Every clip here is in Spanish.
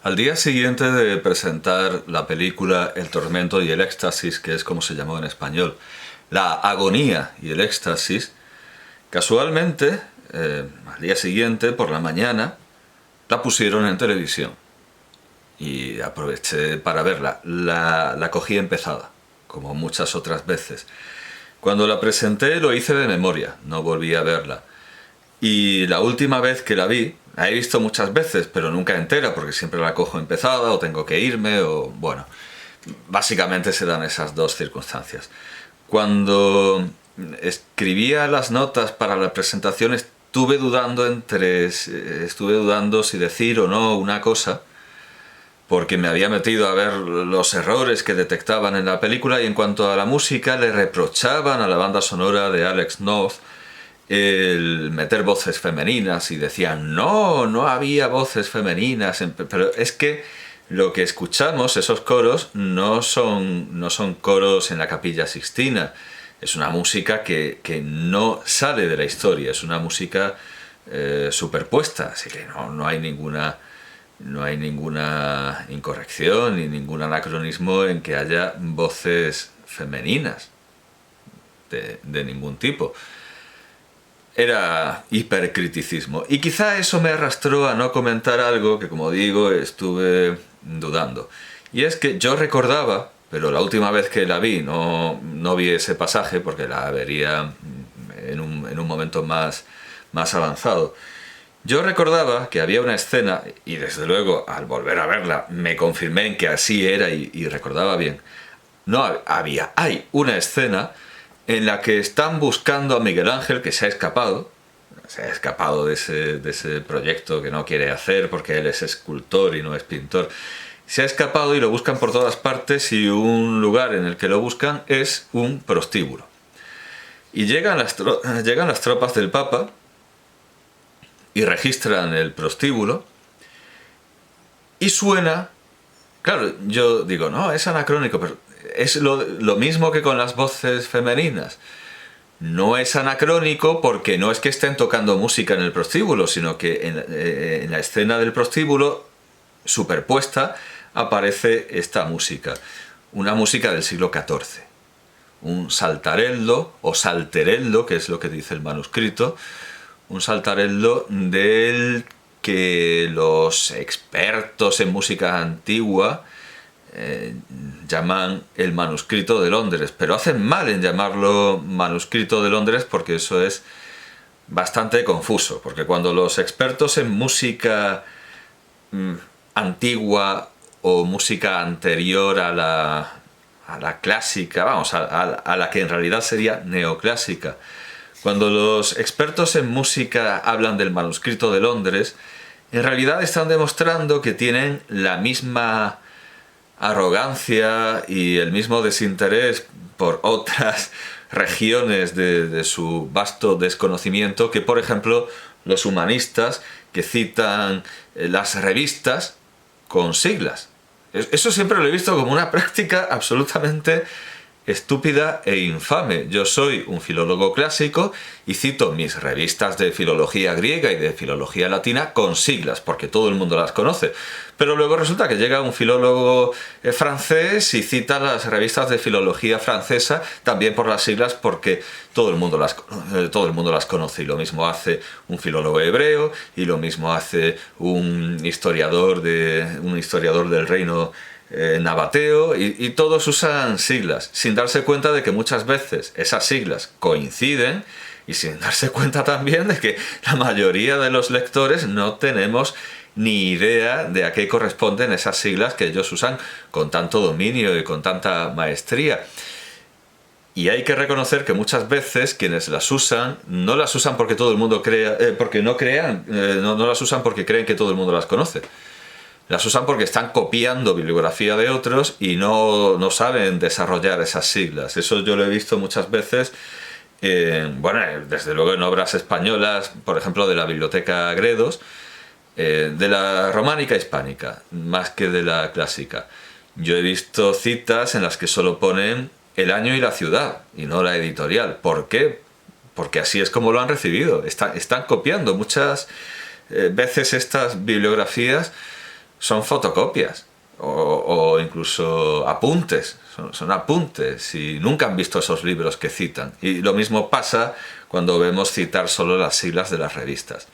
Al día siguiente de presentar la película El tormento y el éxtasis, que es como se llamó en español, la agonía y el éxtasis, casualmente, al día siguiente, por la mañana, la pusieron en televisión. Y aproveché para verla. La cogí empezada, como muchas otras veces. Cuando la presenté lo hice de memoria, no volví a verla. Y la última vez que la vi, la he visto muchas veces, pero nunca entera, porque siempre la cojo empezada, o tengo que irme, o bueno, básicamente se dan esas dos circunstancias. Cuando escribía las notas para la presentación estuve dudando si decir o no una cosa, porque me había metido a ver los errores que detectaban en la película, y en cuanto a la música le reprochaban a la banda sonora de Alex North el meter voces femeninas, y decían no había voces femeninas, pero es que lo que escuchamos, esos coros, no son coros en la Capilla Sixtina. Es una música que no sale de la historia, es una música superpuesta, así que no hay ninguna incorrección ni ningún anacronismo en que haya voces femeninas de ningún tipo. Era hipercriticismo, y quizá eso me arrastró a no comentar algo que, como digo, estuve dudando. Y es que yo recordaba, pero la última vez que la vi no vi ese pasaje, porque la vería en un momento más avanzado. Yo recordaba que había una escena, y desde luego al volver a verla me confirmé en que así era y recordaba bien. Hay una escena en la que están buscando a Miguel Ángel, que se ha escapado de ese proyecto que no quiere hacer porque él es escultor y no es pintor. Se ha escapado y lo buscan por todas partes, y un lugar en el que lo buscan es un prostíbulo. Y llegan las tropas del Papa y registran el prostíbulo, y suena... Claro, yo digo, no, es anacrónico, pero es lo mismo que con las voces femeninas. No es anacrónico porque no es que estén tocando música en el prostíbulo, sino que en la escena del prostíbulo, superpuesta, aparece esta música. Una música del siglo XIV. Un saltarello, o salterello, que es lo que dice el manuscrito. Un saltarello del que los expertos en música antigua llaman el manuscrito de Londres, pero hacen mal en llamarlo manuscrito de Londres, porque eso es bastante confuso, porque cuando los expertos en música antigua o música anterior a la clásica, vamos, a la que en realidad sería neoclásica, cuando los expertos en música hablan del manuscrito de Londres, en realidad están demostrando que tienen la misma arrogancia y el mismo desinterés por otras regiones de su vasto desconocimiento que, por ejemplo, los humanistas, que citan las revistas con siglas. Eso siempre lo he visto como una práctica absolutamente estúpida e infame. Yo soy un filólogo clásico y cito mis revistas de filología griega y de filología latina con siglas, porque todo el mundo las conoce. Pero luego resulta que llega un filólogo francés y cita las revistas de filología francesa también por las siglas, porque todo el mundo las conoce. Y lo mismo hace un filólogo hebreo, y lo mismo hace un historiador del reino nabateo, y todos usan siglas, sin darse cuenta de que muchas veces esas siglas coinciden, y sin darse cuenta también de que la mayoría de los lectores no tenemos ni idea de a qué corresponden esas siglas que ellos usan con tanto dominio y con tanta maestría. Y hay que reconocer que muchas veces quienes las usan no las usan porque todo el mundo no las usan porque creen que todo el mundo las conoce. Las usan porque están copiando bibliografía de otros y no saben desarrollar esas siglas. Eso yo lo he visto muchas veces, desde luego en obras españolas, por ejemplo de la Biblioteca Gredos, de la románica hispánica, más que de la clásica. Yo he visto citas en las que solo ponen el año y la ciudad, y no la editorial. ¿Por qué? Porque así es como lo han recibido. Están copiando muchas veces estas bibliografías. son fotocopias o incluso apuntes, son apuntes y nunca han visto esos libros que citan. Y lo mismo pasa cuando vemos citar solo las siglas de las revistas.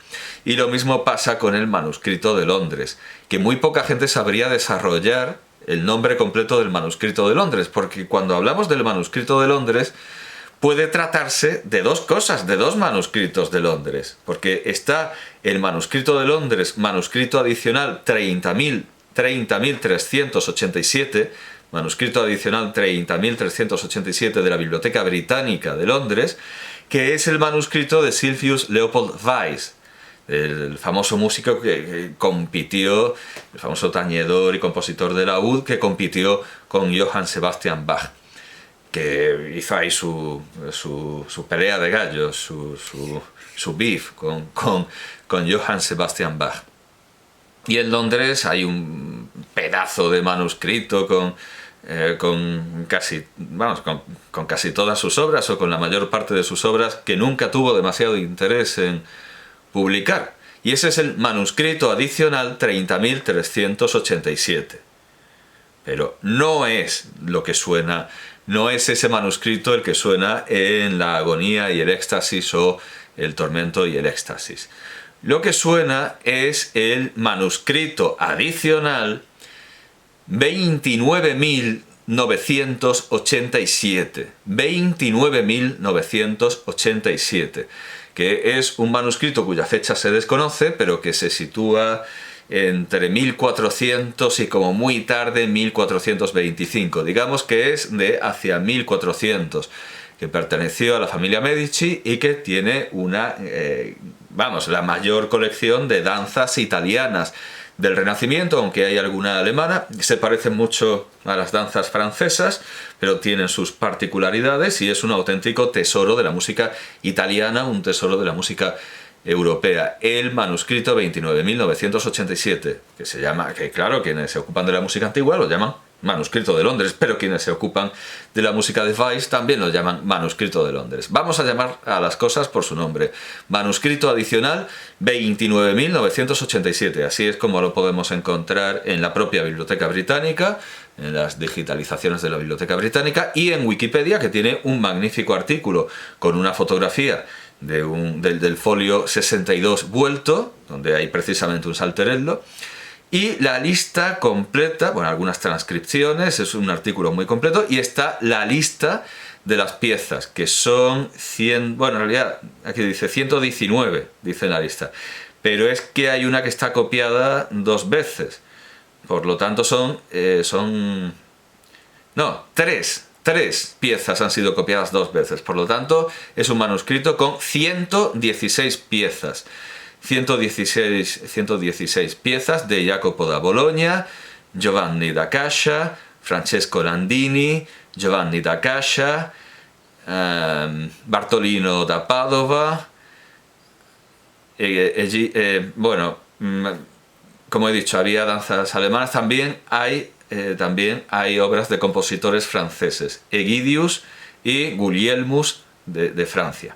Y lo mismo pasa con el manuscrito de Londres, que muy poca gente sabría desarrollar el nombre completo del manuscrito de Londres, porque cuando hablamos del manuscrito de Londres puede tratarse de dos cosas, de dos manuscritos de Londres, porque está el manuscrito de Londres, manuscrito adicional 30.387, manuscrito adicional 30.387 de la Biblioteca Británica de Londres, que es el manuscrito de Sylvius Leopold Weiss, el famoso músico que compitió, el famoso tañedor y compositor de laúd que compitió con Johann Sebastian Bach, que hizo ahí su pelea de gallos, su beef con Johann Sebastian Bach. Y en Londres hay un pedazo de manuscrito con casi todas sus obras o con la mayor parte de sus obras que nunca tuvo demasiado interés en publicar. Y ese es el manuscrito adicional 30.387. Pero no es lo que suena, no es ese manuscrito el que suena en la agonía y el éxtasis o el tormento y el éxtasis. Lo que suena es el manuscrito adicional 29.987. 29.987. Que es un manuscrito cuya fecha se desconoce, pero que se sitúa entre 1400 y como muy tarde 1425. Digamos que es de hacia 1400, que perteneció a la familia Medici y que tiene la mayor colección de danzas italianas del Renacimiento, aunque hay alguna alemana, se parecen mucho a las danzas francesas, pero tienen sus particularidades y es un auténtico tesoro de la música italiana, un tesoro de la música europea. El manuscrito 29.987, que se llama, que claro, quienes se ocupan de la música antigua lo llaman manuscrito de Londres, pero quienes se ocupan de la música de Weiss también lo llaman manuscrito de Londres. Vamos a llamar a las cosas por su nombre. Manuscrito adicional 29.987, así es como lo podemos encontrar en la propia Biblioteca Británica, en las digitalizaciones de la Biblioteca Británica y en Wikipedia, que tiene un magnífico artículo con una fotografía del folio 62 vuelto, donde hay precisamente un salterello, y la lista completa, bueno, algunas transcripciones, es un artículo muy completo, y está la lista de las piezas, que son 100, bueno, en realidad aquí dice 119, dice en la lista, pero es que hay una que está copiada dos veces, por lo tanto tres piezas han sido copiadas dos veces, por lo tanto es un manuscrito con 116 piezas. 116 piezas de Jacopo da Bologna, Giovanni da Cascia, Francesco Landini, Giovanni da Cascia, Bartolino da Padova. Bueno, como he dicho, había danzas alemanas. También hay obras de compositores franceses, Egidius y Guglielmus de Francia.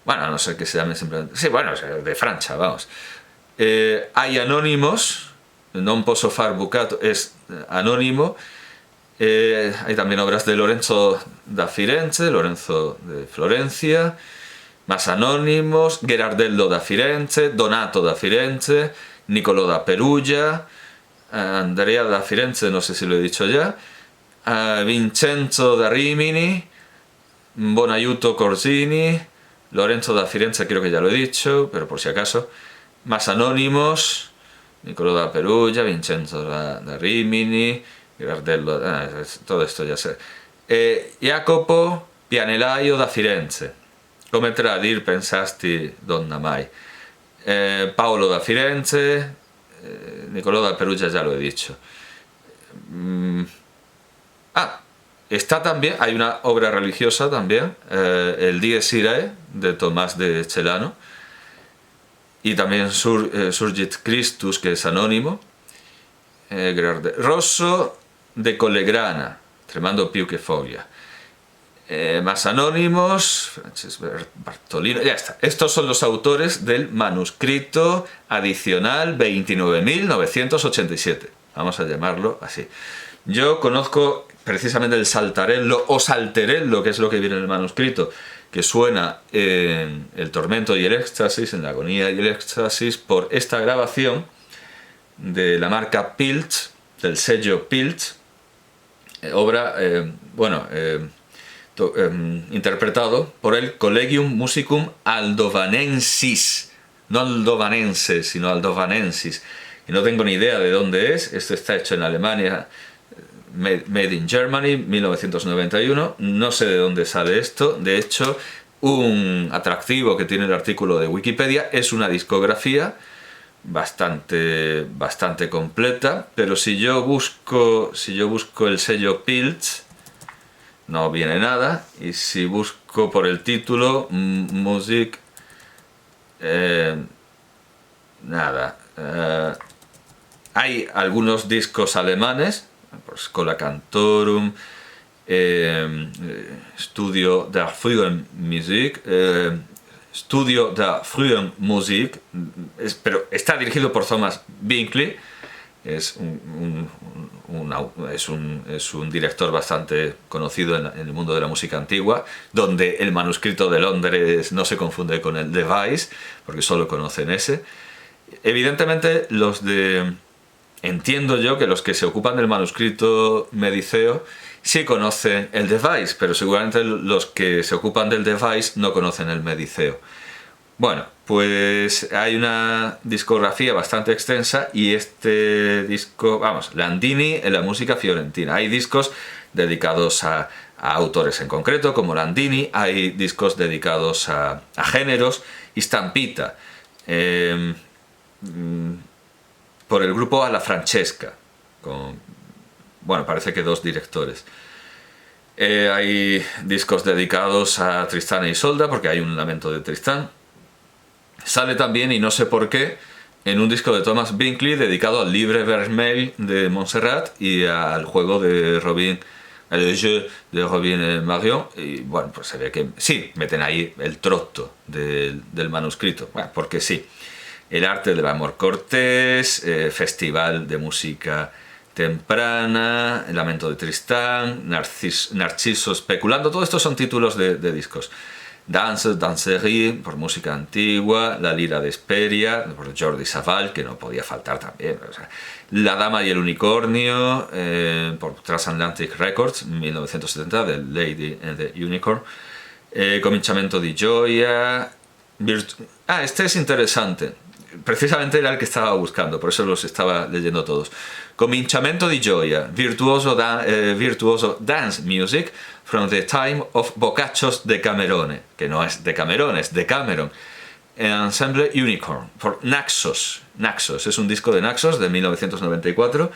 Bueno, no sé qué se llame simplemente. Sí, bueno, de Francia, vamos. Hay anónimos, non posso far bucato es anónimo. Hay también obras de Lorenzo da Firenze, Lorenzo de Florencia, más anónimos, Gherardello da Firenze, Donato da Firenze, Niccolò da Perugia, Andrea da Firenze, no sé si lo he dicho ya, Vincenzo da Rimini, Bonaiuto Corsini, Lorenzo da Firenze creo que ya lo he dicho, pero por si acaso. Más anónimos, Niccolò da Perugia, Vincenzo da Rimini, Gherardello, todo esto ya sé. Jacopo Pianelaio da Firenze, come tradir pensasti donna mai. Paolo da Firenze, Niccolò da Perugia ya lo he dicho. Está también, hay una obra religiosa también, el Dies Irae, de Tomás de Celano, y también Surgit Christus, que es anónimo, Rosso de Collegrana, Tremando più che foglia, Más anónimos, Frances Bartolino, ya está. Estos son los autores del manuscrito adicional 29.987. Vamos a llamarlo así. Yo conozco precisamente el saltarello o salterello, que es lo que viene en el manuscrito, que suena en el tormento y el éxtasis, en la agonía y el éxtasis, por esta grabación de la marca Pilz, del sello Pilz, obra, interpretado por el Collegium Musicum Aldovanensis, no aldovanense, sino aldovanensis, y no tengo ni idea de dónde es. Esto está hecho en Alemania, Made in Germany, 1991, no sé de dónde sale esto. De hecho, un atractivo que tiene el artículo de Wikipedia es una discografía bastante completa, pero si yo busco el sello Pilz, no viene nada, y si busco por el título Musik, nada. Hay algunos discos alemanes, pues Schola Cantorum, Studio der frühen Musik, Studio der frühen Musik, pero está dirigido por Thomas Binkley. Es un director bastante conocido en el mundo de la música antigua, donde el manuscrito de Londres no se confunde con el de Weiss, porque solo conocen ese. Evidentemente, entiendo yo que los que se ocupan del manuscrito mediceo sí conocen el de Weiss, pero seguramente los que se ocupan del de Weiss no conocen el mediceo. Bueno, pues hay una discografía bastante extensa y este disco, Landini en la música fiorentina. Hay discos dedicados a autores en concreto, como Landini, hay discos dedicados a géneros y Stampita, por el grupo Alla Francesca, parece que 2 directores. Hay discos dedicados a Tristán e Isolda, porque hay un lamento de Tristán. Sale también, y no sé por qué, en un disco de Thomas Binkley dedicado al Livre Vermeil de Montserrat y al juego de Robin, el jeu de Robin Marion. Y bueno, pues se ve que sí, meten ahí el trotto del manuscrito, porque sí. El arte del amor cortés, festival de música temprana, el lamento de Tristán, Narciso especulando, todo esto son títulos de discos. Danses, Danserie, por música antigua, La lira de Hesperia, por Jordi Savall, que no podía faltar también. O sea, La dama y el unicornio, por Transatlantic Records, 1970, de Lady and the Unicorn. Cominciamento di Gioia. Este es interesante. Precisamente era el que estaba buscando, por eso los estaba leyendo todos. Cominciamento di Gioia, virtuoso dance music from the time of Boccaccios Decamerone, que no es Decamerone, es Decameron. Ensemble Unicorn, por Naxos. Naxos es un disco de Naxos de 1994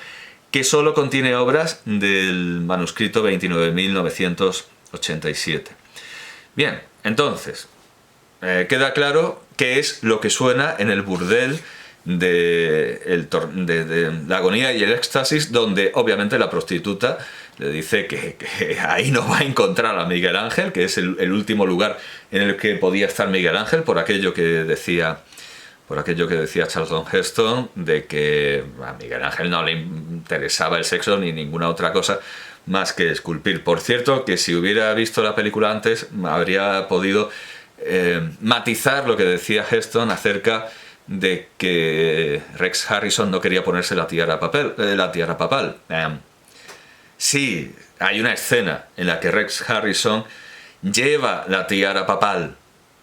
que solo contiene obras del manuscrito 29.987. Bien, entonces, queda claro qué es lo que suena en el burdel de la agonía y el éxtasis, donde obviamente la prostituta le dice que ahí no va a encontrar a Miguel Ángel, que es el último lugar en el que podía estar Miguel Ángel, por aquello que decía Charlton Heston, de que a Miguel Ángel no le interesaba el sexo ni ninguna otra cosa más que esculpir. Por cierto, que si hubiera visto la película antes, habría podido matizar lo que decía Heston acerca de que Rex Harrison no quería ponerse la tiara papal. Sí, hay una escena en la que Rex Harrison lleva la tiara papal,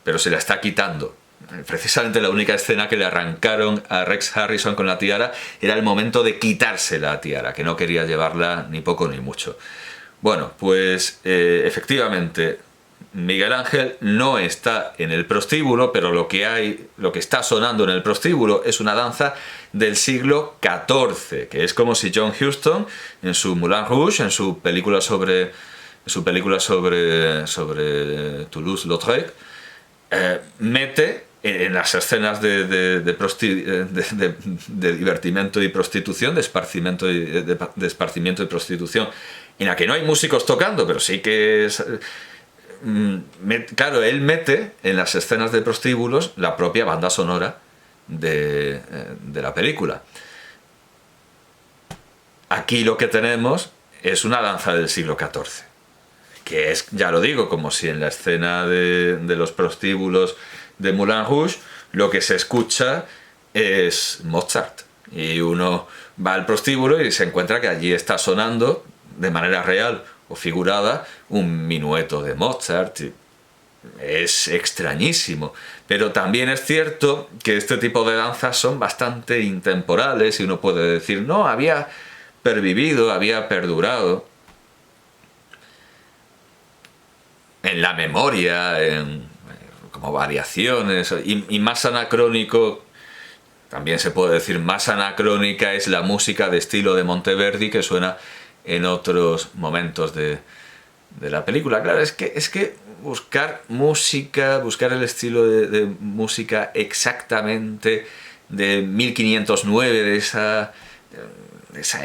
pero se la está quitando. Precisamente la única escena que le arrancaron a Rex Harrison con la tiara era el momento de quitarse la tiara, que no quería llevarla ni poco ni mucho. Bueno, pues efectivamente Miguel Ángel no está en el prostíbulo, pero lo que está sonando en el prostíbulo es una danza del siglo XIV, que es como si John Huston en su Moulin Rouge, en su película sobre Toulouse-Lautrec, mete en las escenas de divertimento y prostitución, de esparcimiento y prostitución, en la que no hay músicos tocando, pero sí que claro, él mete en las escenas de prostíbulos la propia banda sonora de la película. Aquí lo que tenemos es una danza del siglo XIV, que es, ya lo digo, como si en la escena de los prostíbulos de Moulin Rouge lo que se escucha es Mozart. Y uno va al prostíbulo y se encuentra que allí está sonando, de manera real o figurada, un minueto de Mozart. Es extrañísimo, pero también es cierto que este tipo de danzas son bastante intemporales y uno puede decir, no, había pervivido, había perdurado en la memoria, como variaciones, y más anacrónico, también se puede decir más anacrónica es la música de estilo de Monteverdi que suena en otros momentos de la película. Claro, es que buscar música, buscar el estilo de música exactamente de 1509, de esa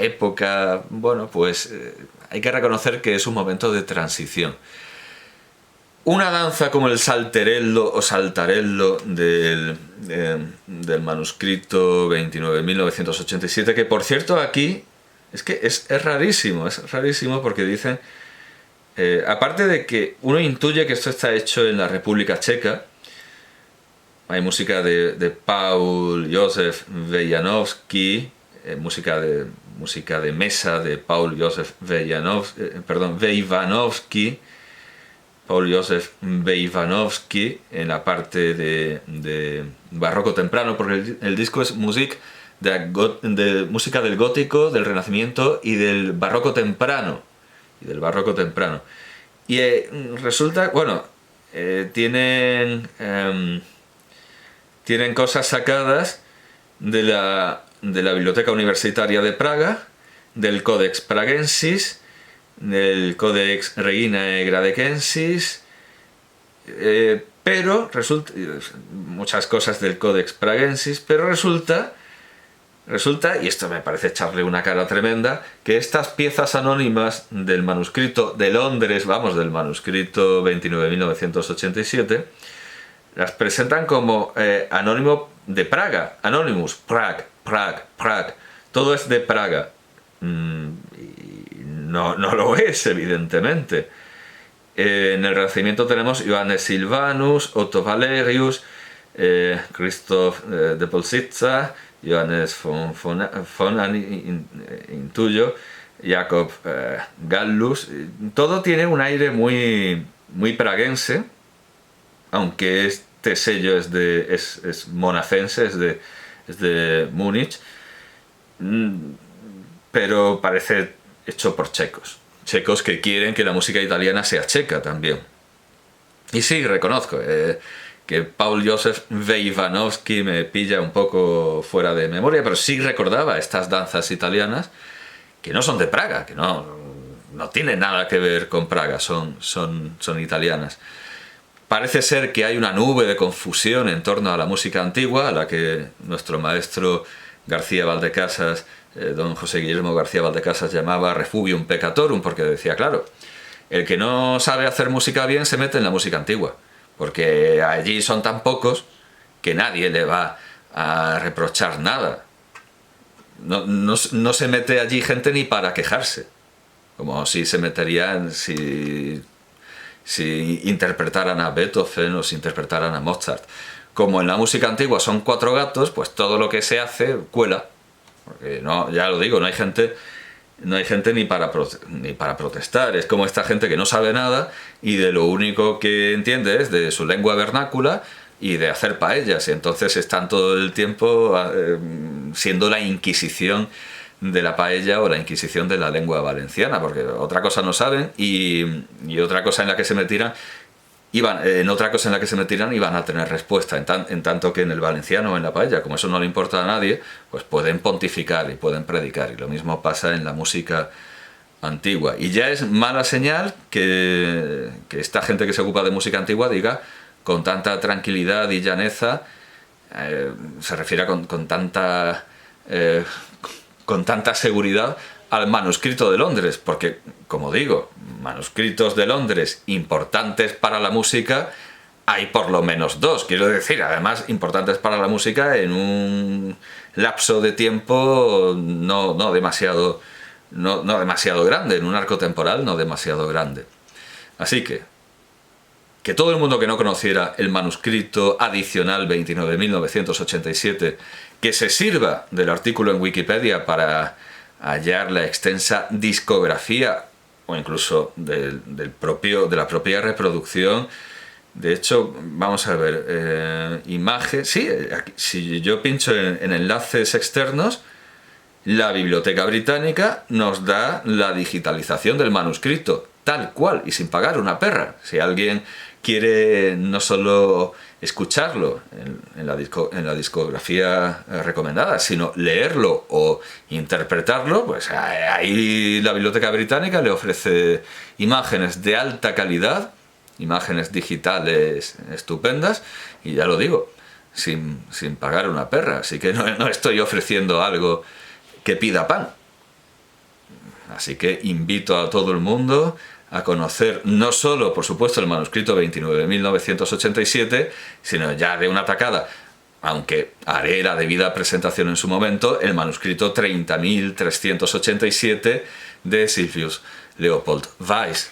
época, bueno, pues hay que reconocer que es un momento de transición. Una danza como el salterello o saltarello del manuscrito 29.987, que por cierto aquí es rarísimo porque dicen, aparte de que uno intuye que esto está hecho en la República Checa, hay música de Paul Józef Wejanowski, música de mesa de Paul Józef Wejanowski, Paul Józef Wejanowski en la parte de barroco temprano, porque el disco es música del gótico, del renacimiento y del barroco temprano. Y resulta, bueno, tienen cosas sacadas de la Biblioteca Universitaria de Praga, del Codex Pragensis, del Codex Reginae Gradecensis, pero resulta, muchas cosas del Codex Pragensis, pero resulta, y esto me parece echarle una cara tremenda, que estas piezas anónimas del manuscrito de Londres, del manuscrito 29.987, las presentan como anónimo de Praga, Anonymous, Prague, todo es de Praga. No lo es, evidentemente. En el Renacimiento tenemos Johannes Silvanus, Otto Valerius, Christoph de Polsitza, Johannes von Intuyo, Jacob Gallus. Todo tiene un aire muy, muy praguense, aunque este sello es monacense, es de Múnich, pero parece hecho por checos que quieren que la música italiana sea checa también. Y sí, reconozco que Paul Józef Wejanowski me pilla un poco fuera de memoria, pero sí recordaba estas danzas italianas que no son de Praga, que no tienen nada que ver con Praga, son italianas. Parece ser que hay una nube de confusión en torno a la música antigua, a la que nuestro maestro García Valdecasas, don José Guillermo García Valdecasas, llamaba refugium peccatorum, porque decía, claro, el que no sabe hacer música bien se mete en la música antigua, porque allí son tan pocos que nadie le va a reprochar nada. No se mete allí gente ni para quejarse, como si se meterían si interpretaran a Beethoven o si interpretaran a Mozart. Como en la música antigua son cuatro gatos, pues todo lo que se hace cuela. Porque ya lo digo, no hay gente ni para protestar. Es como esta gente que no sabe nada y de lo único que entiende es de su lengua vernácula y de hacer paellas. Y entonces están todo el tiempo siendo la Inquisición de la paella o la Inquisición de la lengua valenciana, porque otra cosa no saben y otra cosa en la que se metirán iban a tener respuesta, en tanto que en el valenciano o en la paella, como eso no le importa a nadie, pues pueden pontificar y pueden predicar, y lo mismo pasa en la música antigua. Y ya es mala señal que esta gente que se ocupa de música antigua diga con tanta tranquilidad y llaneza, se refiere con tanta seguridad al manuscrito de Londres, porque, como digo, manuscritos de Londres importantes para la música, hay por lo menos 2. Quiero decir, además, importantes para la música en un lapso de tiempo no demasiado grande, en un arco temporal no demasiado grande. Así que todo el mundo que no conociera el manuscrito adicional 29.987, que se sirva del artículo en Wikipedia para hallar la extensa discografía o incluso de la propia reproducción. De hecho, vamos a ver, imagen, sí, aquí, si yo pincho en enlaces externos, la Biblioteca Británica nos da la digitalización del manuscrito, tal cual, y sin pagar una perra. Si alguien quiere no solo escucharlo en la discografía recomendada, sino leerlo o interpretarlo, pues ahí la Biblioteca Británica le ofrece imágenes de alta calidad, imágenes digitales estupendas, y ya lo digo, sin pagar una perra. Así que no estoy ofreciendo algo que pida pan. Así que invito a todo el mundo a conocer no solo, por supuesto, el manuscrito 29.987, sino ya de una tacada, aunque haré la debida presentación en su momento, el manuscrito 30.387 de Silvius Leopold Weiss.